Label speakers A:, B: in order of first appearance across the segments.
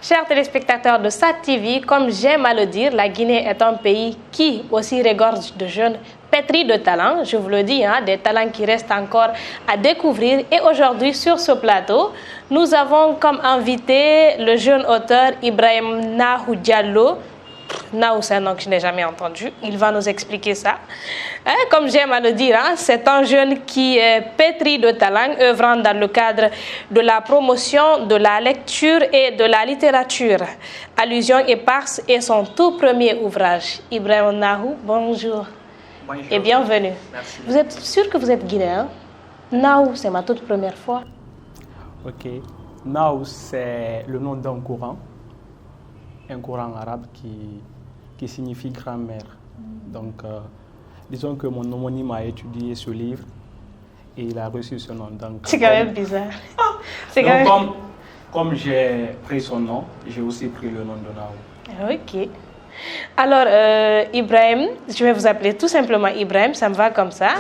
A: Chers téléspectateurs de SAT TV, comme j'aime à le dire, la Guinée est un pays qui aussi regorge de jeunes pétris de talents. Je vous le dis, des talents qui restent encore à découvrir. Et aujourd'hui, sur ce plateau, nous avons comme invité le jeune auteur Ibrahim Nahou Diallo. Nahou, c'est un nom que je n'ai jamais entendu. Il va nous expliquer ça. Comme j'aime à le dire, c'est un jeune qui est pétri de talent, œuvrant dans le cadre de la promotion de la lecture et de la littérature. Allusion éparse est son tout premier ouvrage. Ibrahim Nahou, bonjour.
B: Bonjour.
A: Et bienvenue.
B: Merci.
A: Vous êtes sûr que vous êtes guinéen? Nahou, c'est ma toute première fois.
B: Ok. Nahou, c'est le nom d'un courant arabe qui signifie grand-mère. Donc, disons que mon homonyme a étudié ce livre et il a reçu ce nom.
A: C'est quand même bizarre.
B: Comme j'ai pris son nom, j'ai aussi pris le nom de Nahou.
A: Ok. Alors, Ibrahim, je vais vous appeler tout simplement Ibrahim, ça me va comme ça.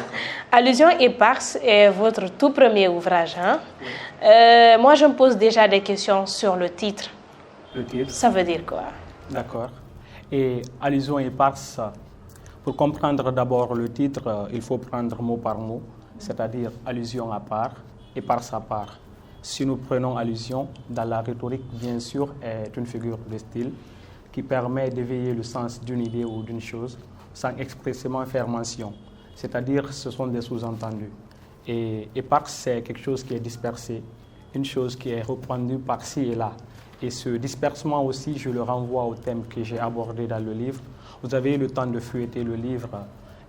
A: Allusion éparse est votre tout premier ouvrage. Moi, je me pose déjà des questions sur le titre.
B: Le titre?
A: Ça veut dire quoi?
B: D'accord. Et allusion éparse, pour comprendre d'abord le titre, il faut prendre mot par mot, c'est-à-dire allusion à part, éparse à part. Si nous prenons allusion, dans la rhétorique, bien sûr, est une figure de style qui permet d'éveiller le sens d'une idée ou d'une chose sans expressément faire mention. C'est-à-dire, ce sont des sous-entendus. Et éparse, c'est quelque chose qui est dispersé, une chose qui est répandue par-ci et là. Et ce dispersement aussi, je le renvoie au thème que j'ai abordé dans le livre. Vous avez eu le temps de feuilleter le livre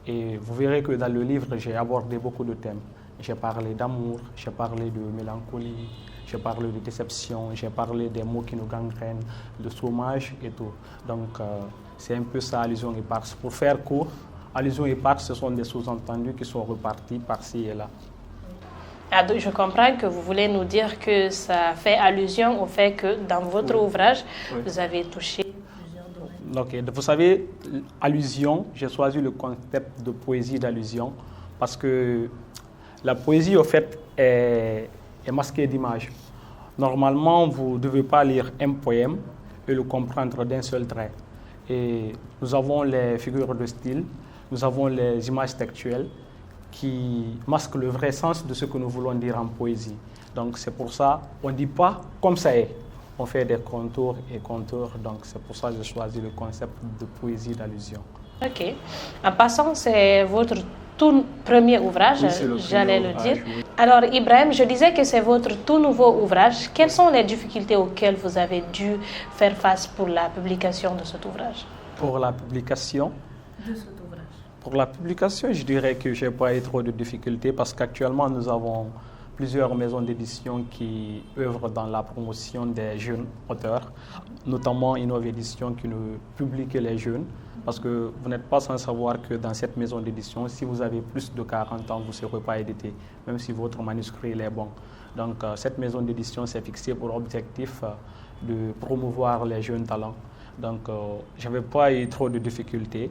B: et vous verrez que dans le livre, j'ai abordé beaucoup de thèmes. J'ai parlé d'amour, j'ai parlé de mélancolie, j'ai parlé de déception, j'ai parlé des mots qui nous gangrènent, de chômage et tout. Donc, c'est un peu ça, allusion éparse. Pour faire court, allusion éparse, ce sont des sous-entendus qui sont repartis par-ci et là.
A: Je comprends que vous voulez nous dire que ça fait allusion au fait que dans votre ouvrage, vous avez touché plusieurs domaines.
B: Ok, vous savez, allusion, j'ai choisi le concept de poésie d'allusion parce que la poésie, au fait, est masquée d'images. Normalement, vous ne devez pas lire un poème et le comprendre d'un seul trait. Et nous avons les figures de style, nous avons les images textuelles qui masquent le vrai sens de ce que nous voulons dire en poésie. Donc c'est pour ça, on ne dit pas comme ça est. On fait des contours et contours, donc c'est pour ça que j'ai choisi le concept de poésie d'allusion.
A: Ok. En passant, c'est votre tout premier ouvrage,
B: Oui,
A: j'allais le dire.
B: Oui.
A: Alors Ibrahim, je disais que c'est votre tout nouveau ouvrage. Quelles sont les difficultés auxquelles vous avez dû faire face pour la publication de cet ouvrage?
B: Pour la publication
A: De cet ouvrage.
B: Pour la publication, je dirais que je n'ai pas eu trop de difficultés parce qu'actuellement, nous avons plusieurs maisons d'édition qui œuvrent dans la promotion des jeunes auteurs, notamment Innov Édition qui ne publie que les jeunes, parce que vous n'êtes pas sans savoir que dans cette maison d'édition, si vous avez plus de 40 ans, vous ne serez pas édité, même si votre manuscrit est bon. Donc cette maison d'édition s'est fixée pour objectif de promouvoir les jeunes talents. Donc je n'avais pas eu trop de difficultés.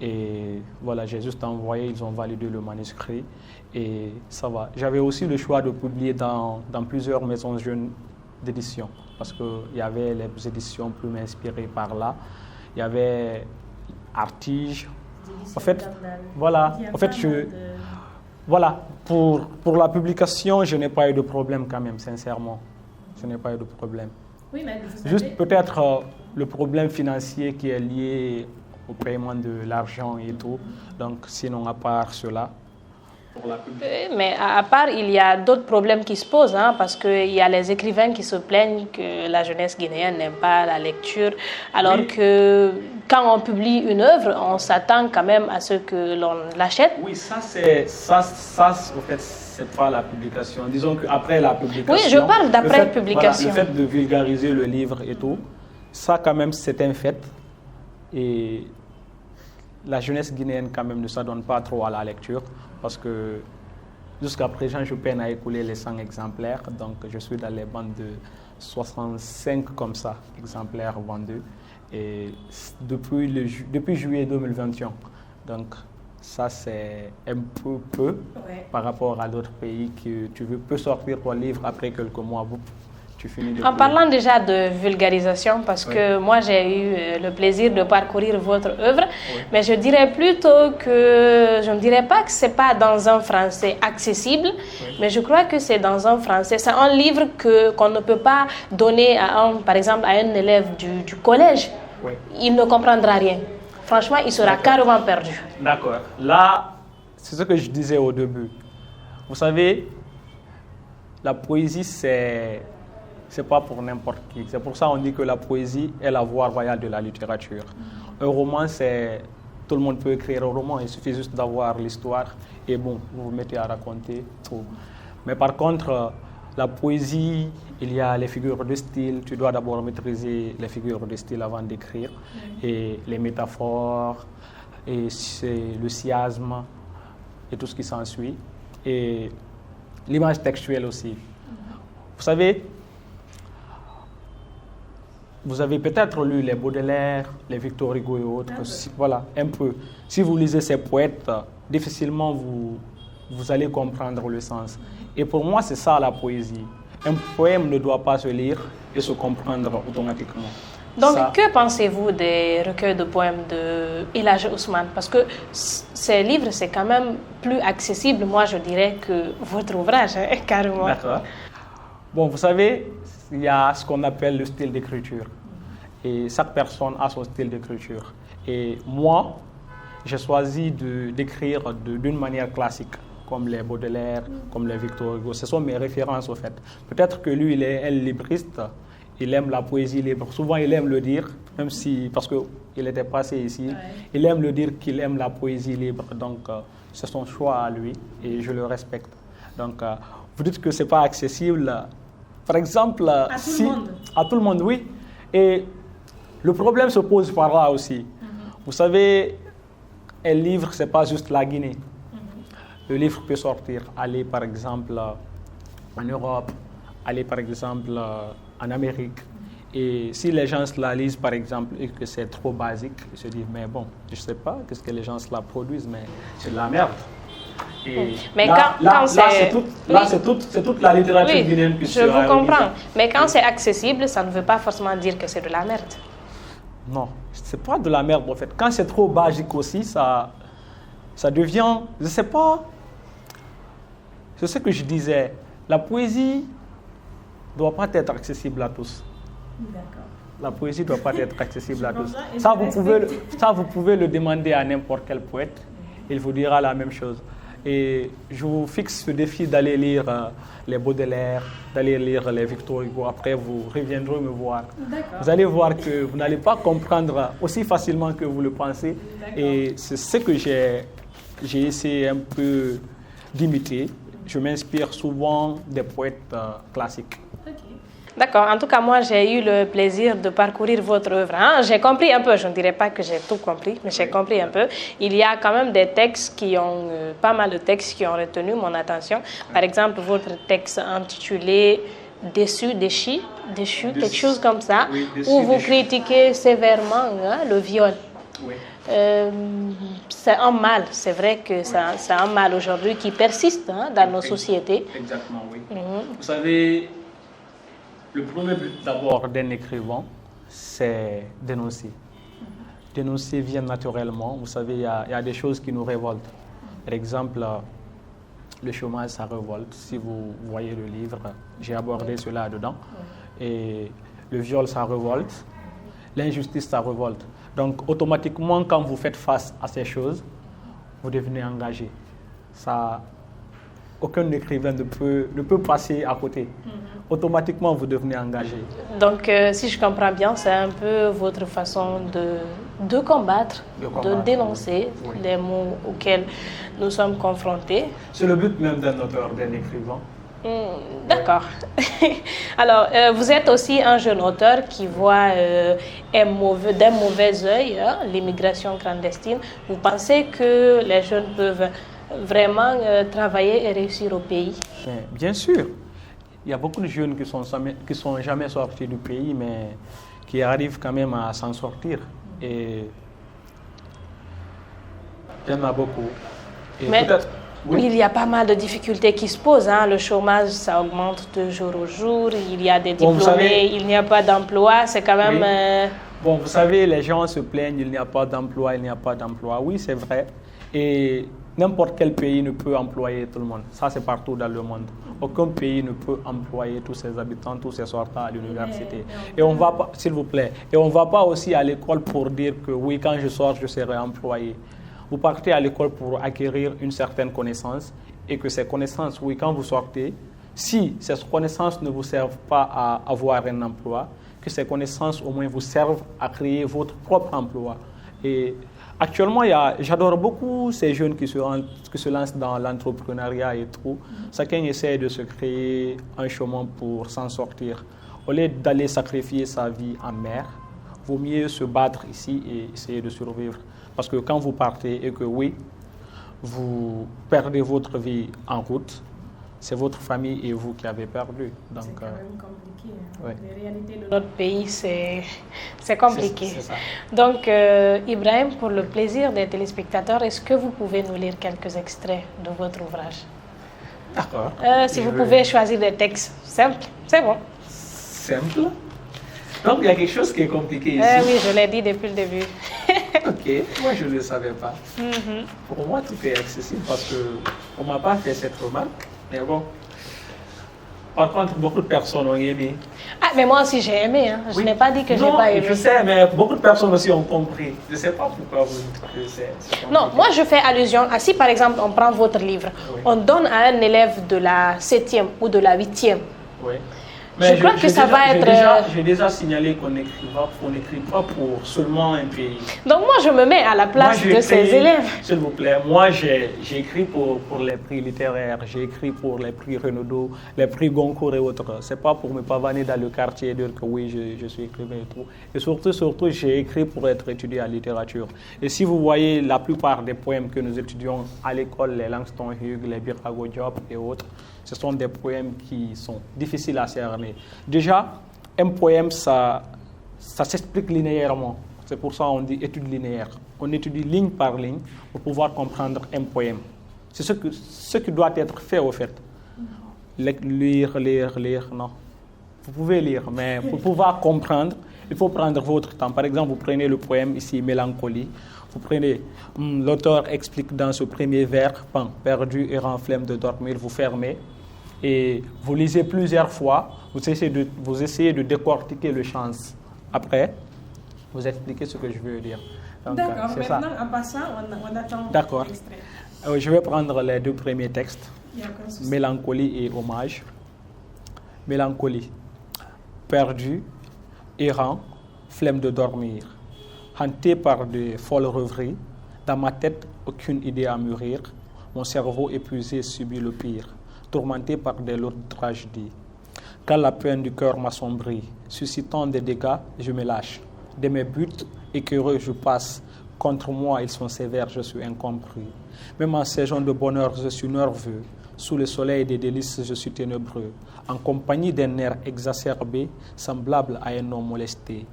B: Et voilà, j'ai juste envoyé, ils ont validé le manuscrit et ça va. J'avais aussi le choix de publier dans plusieurs maisons jeunes d'édition parce qu'il y avait les éditions plus inspirées par là. Il y avait Artige. En fait, voilà. En fait, pour la publication, je n'ai pas eu de problème quand même, sincèrement. Je n'ai pas eu de problème.
A: Oui, mais vous savez...
B: Juste peut-être le problème financier qui est lié au paiement de l'argent et tout. Donc, sinon, à part cela, pour la publication.
A: Mais à part, il y a d'autres problèmes qui se posent, parce qu'il y a les écrivains qui se plaignent que la jeunesse guinéenne n'aime pas la lecture, alors que quand on publie une œuvre, on s'attend quand même à ce que l'on l'achète.
B: Oui, ça, en fait, c'est pas la publication. Disons qu'après la publication...
A: Oui, je parle d'après publication.
B: Voilà, le fait de vulgariser le livre et tout, ça, quand même, c'est un fait. Et la jeunesse guinéenne, quand même, ne s'adonne pas trop à la lecture parce que jusqu'à présent, je peine à écouler les 100 exemplaires. Donc, je suis dans les bandes de 65 comme ça, exemplaires vendus. Et depuis juillet 2021. Donc, ça, c'est un peu par rapport à d'autres pays que tu peux sortir ton livre après quelques mois. tu finis de
A: En parlant déjà de vulgarisation, parce que moi j'ai eu le plaisir de parcourir votre œuvre, mais je dirais plutôt que, je ne dirais pas que c'est pas dans un français accessible, mais je crois que c'est dans un français, c'est un livre qu'on ne peut pas donner par exemple à un élève du collège, il ne comprendra rien. Franchement, il sera carrément perdu.
B: D'accord. Là, c'est ce que je disais au début. Vous savez, la poésie, c'est pas pour n'importe qui. C'est pour ça qu'on dit que la poésie est la voie royale de la littérature. Un roman, tout le monde peut écrire un roman, il suffit juste d'avoir l'histoire et bon, vous vous mettez à raconter tout. Mais par contre, la poésie, il y a les figures de style. Tu dois d'abord maîtriser les figures de style avant d'écrire, et les métaphores, et le chiasme, et tout ce qui s'ensuit. Et l'image textuelle aussi. Vous savez, vous avez peut-être lu les Baudelaire, les Victor Hugo et autres. Voilà, un peu. Si vous lisez ces poètes, difficilement vous allez comprendre le sens. Et pour moi, c'est ça la poésie. Un poème ne doit pas se lire et se comprendre automatiquement.
A: Donc, que pensez-vous des recueils de poèmes de El Hadji Ousmane? Parce que ces livres, c'est quand même plus accessible, moi, je dirais, que votre ouvrage, carrément.
B: D'accord. Bon, vous savez, il y a ce qu'on appelle le style d'écriture. Et chaque personne a son style d'écriture. Et moi, j'ai choisi d'écrire d'une manière classique, comme les Baudelaire, comme les Victor Hugo. Ce sont mes références, au fait. Peut-être que lui, il est un libriste. Il aime la poésie libre. Souvent, il aime le dire, même si, parce qu'il était passé ici, il aime le dire qu'il aime la poésie libre. Donc, c'est son choix à lui et je le respecte. Donc, vous dites que ce n'est pas accessible. Par exemple,
A: à tout le monde,
B: oui. Et le problème se pose par là aussi. Vous savez, un livre, ce n'est pas juste la Guinée. Le livre peut sortir, aller par exemple en Europe, aller par exemple en Amérique. Et si les gens la lisent par exemple et que c'est trop basique, ils se disent mais bon, je ne sais pas qu'est-ce que les gens la produisent, mais c'est de la merde. Et
A: mais
B: là, c'est toute la littérature guinéenne qui se
A: je vous comprends. Mais quand c'est accessible, ça ne veut pas forcément dire que c'est de la merde.
B: Non, c'est pas de la merde en fait. Quand c'est trop basique aussi, ça devient, je ne sais pas, c'est ce que je disais, la poésie ne doit pas être accessible à tous.
A: D'accord.
B: La poésie ne doit pas être accessible à tous. Ça, vous pouvez le demander à n'importe quel poète, il vous dira la même chose. Et je vous fixe ce défi d'aller lire les Baudelaire, d'aller lire les Victor Hugo. Après, vous reviendrez me voir. Vous allez voir que vous n'allez pas comprendre aussi facilement que vous le pensez. Et c'est ce que j'ai essayé un peu d'imiter. Je m'inspire souvent des poètes classiques.
A: D'accord. En tout cas, moi, j'ai eu le plaisir de parcourir votre œuvre. J'ai compris un peu. Je ne dirais pas que j'ai tout compris, mais j'ai compris un peu. Il y a quand même des textes pas mal de textes qui ont retenu mon attention. Par exemple, votre texte intitulé Déçu, déchu, quelque chose comme ça, où vous critiquez sévèrement le viol.
B: Oui.
A: C'est un mal, c'est vrai que c'est un mal aujourd'hui qui persiste dans nos sociétés.
B: Exactement, oui. Vous savez, le premier but d'abord d'un écrivain, c'est dénoncer. Dénoncer vient naturellement. Vous savez, il y a des choses qui nous révoltent. Par exemple, le chômage, ça révolte. Si vous voyez le livre, j'ai abordé cela dedans. Et le viol, ça révolte. L'injustice, ça révolte. Donc, automatiquement, quand vous faites face à ces choses, vous devenez engagé. Aucun écrivain ne peut passer à côté. Automatiquement, vous devenez engagé.
A: Donc, si je comprends bien, c'est un peu votre façon de combattre, de dénoncer les mots auxquels nous sommes confrontés.
B: C'est le but même d'un auteur, d'un écrivain.
A: D'accord. Alors, vous êtes aussi un jeune auteur qui voit d'un mauvais œil l'immigration clandestine. Vous pensez que les jeunes peuvent vraiment travailler et réussir au pays?
B: Bien sûr. Il y a beaucoup de jeunes qui sont jamais sortis du pays, mais qui arrivent quand même à s'en sortir. Et il y en a beaucoup. Et Oui.
A: Il y a pas mal de difficultés qui se posent. Hein. Le chômage, ça augmente de jour au jour. Il y a des diplômés,
B: Bon, vous savez,
A: il n'y a pas d'emploi. C'est quand même...
B: oui. Bon, vous savez, les gens se plaignent, il n'y a pas d'emploi, il n'y a pas d'emploi. Oui, c'est vrai. Et n'importe quel pays ne peut employer tout le monde. Ça, c'est partout dans le monde. Aucun pays ne peut employer tous ses habitants, tous ses sortants à l'université. Et on va pas, s'il vous plaît, et on ne va pas aussi à l'école pour dire que oui, quand je sors, je serai employé. Vous partez à l'école pour acquérir une certaine connaissance et que ces connaissances, oui, quand vous sortez, si ces connaissances ne vous servent pas à avoir un emploi, que ces connaissances au moins vous servent à créer votre propre emploi. Et actuellement, j'adore beaucoup ces jeunes qui se lancent dans l'entrepreneuriat et tout. Chacun essaie de se créer un chemin pour s'en sortir. Au lieu d'aller sacrifier sa vie en mer, vaut mieux se battre ici et essayer de survivre. Parce que quand vous partez et que oui, vous perdez votre vie en route, c'est votre famille et vous qui avez perdu. Donc,
A: c'est quand même compliqué. Hein.
B: Ouais.
A: Les réalités de notre pays, c'est compliqué.
B: C'est ça.
A: Donc, Ibrahim, pour le plaisir des téléspectateurs, est-ce que vous pouvez nous lire quelques extraits de votre ouvrage?
B: D'accord.
A: Si vous pouvez choisir des textes simples, c'est bon.
B: Simple. Donc, il y a quelque chose qui est compliqué ici.
A: Oui, je l'ai dit depuis le début.
B: Ok, moi je ne le savais pas. Pour moi, tout est accessible parce qu'on ne m'a pas fait cette remarque. Mais bon, par contre, beaucoup de personnes ont aimé.
A: Ah, mais moi aussi j'ai aimé. Hein. Je n'ai pas dit que je n'ai pas aimé.
B: Je sais, mais beaucoup de personnes aussi ont compris. Je ne sais pas pourquoi vous dites que c'est compliqué.
A: Non, moi je fais allusion à si par exemple on prend votre livre,
B: oui.
A: On donne à un élève de la 7e ou de la 8e.
B: Oui.
A: Mais je crois que ça va être...
B: J'ai déjà signalé qu'on n'écrit pas pour seulement un pays.
A: Donc moi, je me mets à la place de ces élèves.
B: S'il vous plaît, moi, j'ai écrit pour les prix littéraires, j'ai écrit pour les prix Renaudot, les prix Goncourt et autres. Ce n'est pas pour me pavaner dans le quartier et dire que oui, je suis écrivain et tout. Et surtout, j'ai écrit pour être étudié en littérature. Et si vous voyez la plupart des poèmes que nous étudions à l'école, les Langston Hughes, les Birago Diop et autres, ce sont des poèmes qui sont difficiles à cerner. Déjà, un poème, ça s'explique linéairement. C'est pour ça qu'on dit étude linéaire. On étudie ligne par ligne pour pouvoir comprendre un poème. C'est ce qui doit être fait, au fait. Lire, non. Vous pouvez lire, mais pour pouvoir comprendre, il faut prendre votre temps. Par exemple, vous prenez le poème ici, Mélancolie. Vous prenez, l'auteur explique dans ce premier vers, perdu, errant, flemme de dormir, vous fermez. Et vous lisez plusieurs fois, vous essayez de décortiquer le sens. Après, vous expliquez ce que je veux dire.
A: D'accord, maintenant en passant, on attend
B: D'accord.
A: l'extrait.
B: Je vais prendre les deux premiers textes, Mélancolie et Hommage. Mélancolie, perdu, errant, flemme de dormir, hanté par de folles rêveries, dans ma tête, aucune idée à mûrir, mon cerveau épuisé subit le pire. Tourmenté par des lourdes tragédies. Quand la peine du cœur m'assombrit, suscitant des dégâts, je me lâche. De mes buts, écœureux, je passe. Contre moi, ils sont sévères, je suis incompris. Même en saison de bonheur, je suis nerveux. Sous le soleil des délices, je suis ténébreux. En compagnie d'un air exacerbé, semblable à un homme molesté.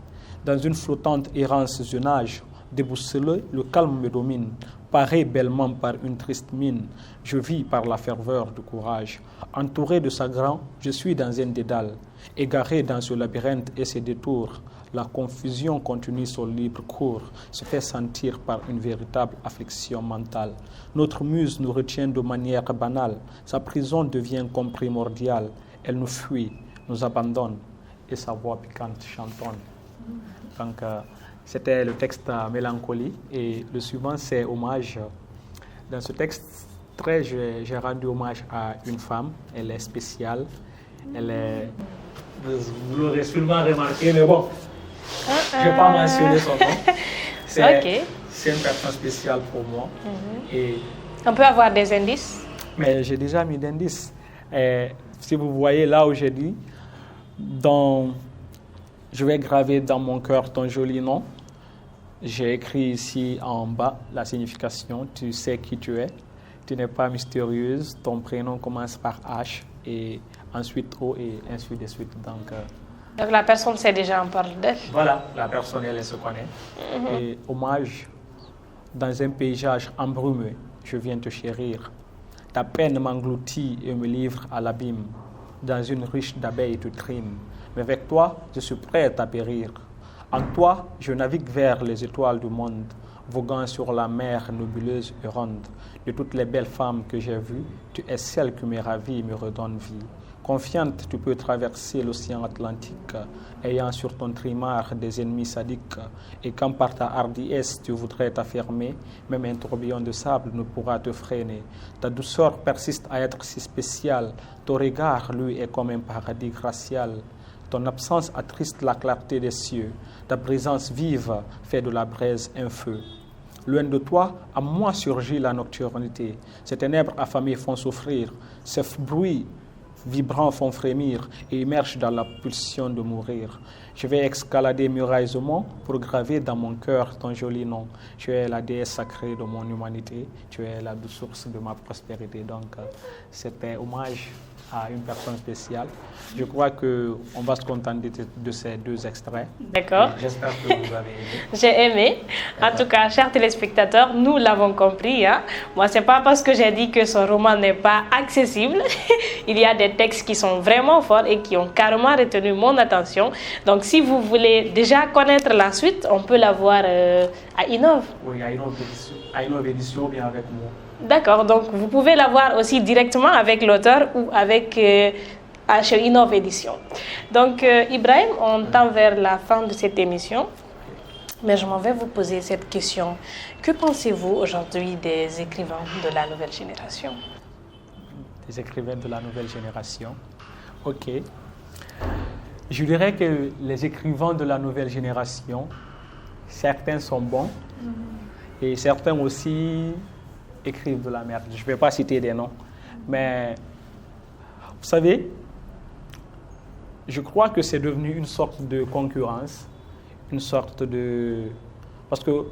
B: Dans une flottante errance, je nage. Déboussolé, le calme me domine. Paré bellement par une triste mine, je vis par la ferveur du courage. Entouré de chagrin, je suis dans un dédale. Égaré dans ce labyrinthe et ses détours, la confusion continue son libre cours, se fait sentir par une véritable affliction mentale. Notre muse nous retient de manière banale, sa prison devient comme primordiale. Elle nous fuit, nous abandonne, et sa voix piquante chantonne. Donc, c'était le texte Mélancolie et le suivant c'est Hommage. Dans ce texte, j'ai rendu hommage à une femme, elle est spéciale, elle est, vous l'aurez sûrement remarqué, mais bon, je ne vais pas mentionner son nom. C'est une personne spéciale pour moi. Et
A: on peut avoir des indices?
B: Mais j'ai déjà mis d'indices. Si vous voyez là où j'ai dit, je vais graver dans mon cœur ton joli nom. J'ai écrit ici en bas la signification. Tu sais qui tu es. Tu n'es pas mystérieuse. Ton prénom commence par H et ensuite O et ainsi de suite. Donc
A: la personne sait déjà, on parle d'elle.
B: Voilà, la personne, elle se connaît. Et hommage, dans un paysage embrumé, je viens te chérir. Ta peine m'engloutit et me livre à l'abîme. Dans une ruche d'abeilles tu trimes. Mais avec toi, je suis prêt à périr. En toi, je navigue vers les étoiles du monde, voguant sur la mer nébuleuse et ronde. De toutes les belles femmes que j'ai vues, tu es celle qui me ravit et me redonne vie. Confiante, tu peux traverser l'océan Atlantique, ayant sur ton trimar des ennemis sadiques. Et quand par ta hardiesse tu voudrais t'affirmer, même un tourbillon de sable ne pourra te freiner. Ta douceur persiste à être si spéciale, ton regard, lui, est comme un paradis glacial. Ton absence attriste la clarté des cieux, ta présence vive fait de la braise un feu. Loin de toi, à moi surgit la nocturnité. Ces ténèbres affamées font souffrir, ces bruits vibrants font frémir et émergent dans la pulsion de mourir. Je vais escalader murailles au mont pour graver dans mon cœur ton joli nom. Tu es la déesse sacrée de mon humanité, tu es la douce source de ma prospérité. Donc, c'était hommage à une personne spéciale. Je crois qu'on va se contenter de ces deux extraits.
A: D'accord.
B: J'espère que vous avez aimé.
A: J'ai aimé. En tout cas, chers téléspectateurs, nous l'avons compris. Hein. Moi, ce n'est pas parce que j'ai dit que ce roman n'est pas accessible. Il y a des textes qui sont vraiment forts et qui ont carrément retenu mon attention. Donc, si vous voulez déjà connaître la suite, on peut la voir à Innov.
B: Oui, à Innov Édition, bien avec moi.
A: D'accord, donc vous pouvez la voir aussi directement avec l'auteur ou avec chez Innov Édition. Donc, Ibrahim, on tend vers la fin de cette émission. Mais je m'en vais vous poser cette question. Que pensez-vous aujourd'hui des écrivains de la nouvelle génération?
B: Des écrivains de la nouvelle génération. Ok. Je dirais que les écrivains de la nouvelle génération, certains sont bons et certains aussi écrivent de la merde. Je ne vais pas citer des noms. Mais vous savez, je crois que c'est devenu une sorte de concurrence, une sorte de... Parce que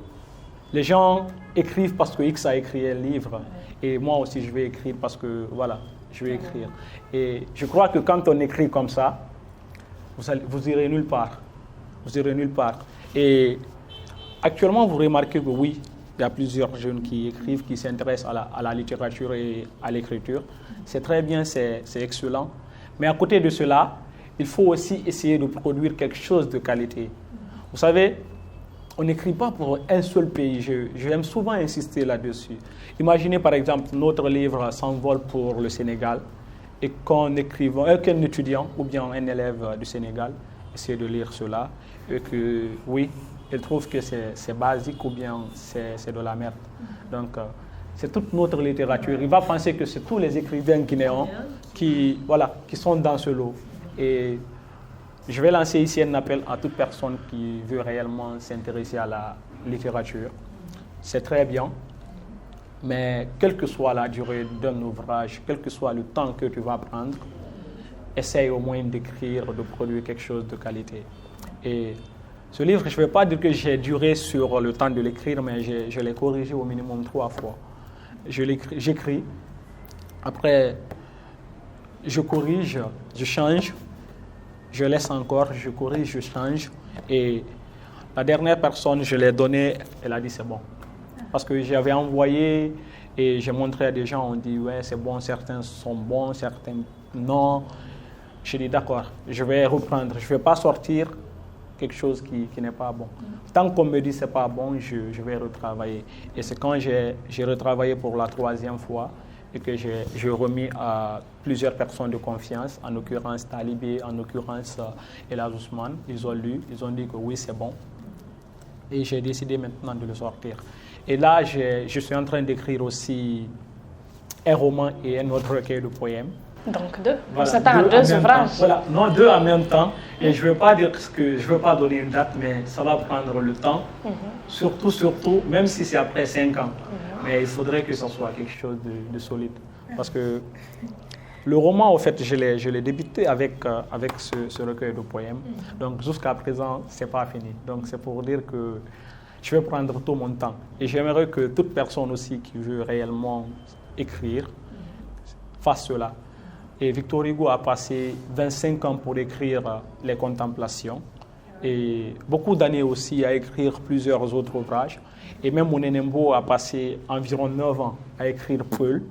B: les gens écrivent parce que X a écrit un livre et moi aussi je vais écrire parce que, voilà, je vais écrire. Et je crois que quand on écrit comme ça, vous irez nulle part. Vous irez nulle part. Et actuellement, vous remarquez que oui, il y a plusieurs jeunes qui écrivent, qui s'intéressent à la littérature et à l'écriture. C'est très bien, c'est excellent. Mais à côté de cela, il faut aussi essayer de produire quelque chose de qualité. Vous savez, on n'écrit pas pour un seul pays. J'aime souvent insister là-dessus. Imaginez par exemple, notre livre s'envole pour le Sénégal et qu'un étudiant ou bien un élève du Sénégal essaie de lire cela et que, oui, il trouve que c'est basique ou bien c'est de la merde. Donc, c'est toute notre littérature. Il va penser que c'est tous les écrivains guinéens qui sont dans ce lot. Et je vais lancer ici un appel à toute personne qui veut réellement s'intéresser à la littérature. C'est très bien, mais quelle que soit la durée d'un ouvrage, quel que soit le temps que tu vas prendre, essaye au moins d'écrire, de produire quelque chose de qualité. Et ce livre, je ne vais pas dire que j'ai duré sur le temps de l'écrire, mais je l'ai corrigé au minimum 3 fois. J'écris, après je corrige, je change, je laisse encore, je corrige, je change. Et la dernière personne, je l'ai donnée, elle a dit c'est bon. Parce que j'avais envoyé et j'ai montré à des gens, on dit ouais c'est bon, certains sont bons, certains non. J'ai dit d'accord, je vais reprendre, je ne vais pas sortir quelque chose qui n'est pas bon. Tant qu'on me dit c'est pas bon, je vais retravailler. Et c'est quand j'ai retravaillé pour la 3e fois et que j'ai remis à plusieurs personnes de confiance, en l'occurrence Talibé, en l'occurrence Elad Ousmane. Ils ont lu, ils ont dit que oui c'est bon. Et j'ai décidé maintenant de le sortir. Et là, je suis en train d'écrire aussi un roman et un autre recueil de poèmes.
A: Donc 2.
B: Voilà,
A: C'est un 2 ouvrages.
B: Voilà, non, 2 en même temps. Et je ne veux pas dire je veux pas donner une date, mais ça va prendre le temps. Surtout, même si c'est après 5 ans. Mais il faudrait que ce soit quelque chose de solide. Parce que le roman, au fait, je l'ai débuté avec ce recueil de poèmes. Donc jusqu'à présent, ce n'est pas fini. Donc c'est pour dire que je vais prendre tout mon temps. Et j'aimerais que toute personne aussi qui veut réellement écrire fasse cela. Et Victor Hugo a passé 25 ans pour écrire Les Contemplations et beaucoup d'années aussi à écrire plusieurs autres ouvrages. Et même Monenembo a passé environ 9 ans à écrire Peul.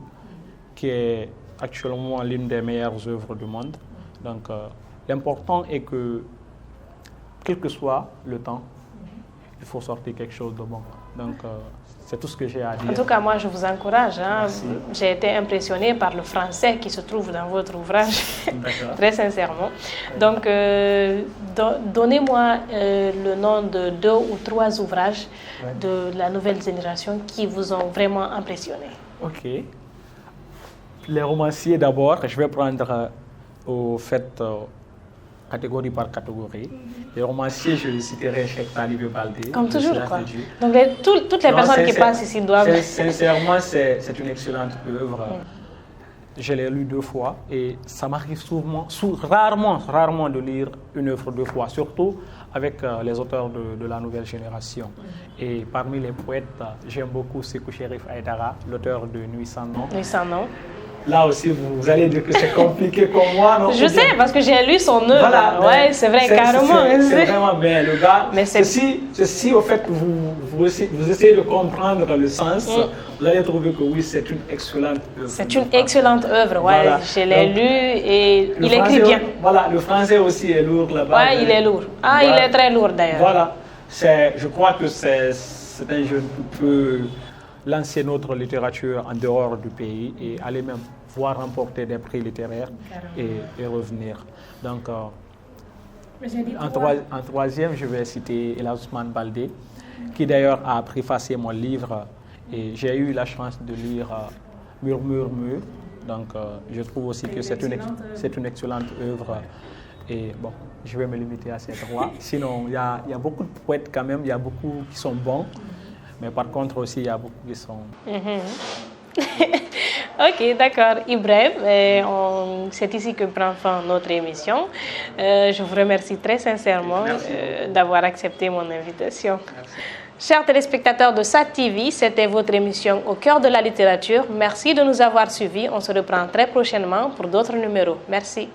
B: qui est actuellement l'une des meilleures œuvres du monde. Donc, l'important est que, quel que soit le temps, il faut sortir quelque chose de bon. Donc, c'est tout ce que j'ai à dire.
A: En tout cas, moi, je vous encourage. Hein. J'ai été impressionnée par le français qui se trouve dans votre ouvrage, très sincèrement. Donc, donnez-moi le nom de 2 ou 3 ouvrages de la nouvelle génération qui vous ont vraiment impressionné.
B: Ok. Les romanciers d'abord, je vais prendre au fait catégorie par catégorie. Les romanciers, je les citerai Cheikh Talibé Baldé.
A: Comme toujours, quoi. Donc, toutes les personnes qui passent ici doivent...
B: Sincèrement, c'est une excellente œuvre. Je l'ai lu 2 fois et ça m'arrive rarement de lire une œuvre 2 fois, surtout avec les auteurs de la nouvelle génération. Et parmi les poètes, j'aime beaucoup Sékou Chérif Aïdara, l'auteur de Nuit sans nom.
A: Nuit sans nom.
B: Là aussi, vous allez dire que c'est compliqué comme moi, non?
A: Je sais, parce que j'ai lu son œuvre.
B: Voilà,
A: ouais, c'est vrai, carrément.
B: C'est vraiment bien, le gars.
A: Mais
B: ceci, au fait, vous essayez de comprendre le sens, vous allez trouver que oui, c'est une excellente œuvre.
A: C'est une excellente œuvre, ouais.
B: Voilà.
A: Je l'ai lu et il écrit bien.
B: Voilà, le français aussi est lourd là-bas.
A: Ouais, il est lourd. Ah, voilà. Il est très lourd d'ailleurs.
B: Voilà, je crois que c'est un jeune qui peut lancer notre littérature en dehors du pays et aller même voir remporter des prix littéraires et revenir. Donc, en troisième, je vais citer El Hadj Ousmane Baldé, qui d'ailleurs a préfacé mon livre et j'ai eu la chance de lire Murmure. Donc, je trouve aussi que c'est une excellente œuvre. Et bon, je vais me limiter à ces 3. Sinon, il y a beaucoup de poètes quand même, il y a beaucoup qui sont bons. Mais par contre aussi, il y a beaucoup qui sont...
A: Ok, d'accord. Ibrahim, c'est ici que prend fin notre émission. Je vous remercie très sincèrement d'avoir accepté mon invitation. Merci. Chers téléspectateurs de SAT TV, c'était votre émission Au cœur de la littérature. Merci de nous avoir suivis. On se reprend très prochainement pour d'autres numéros. Merci.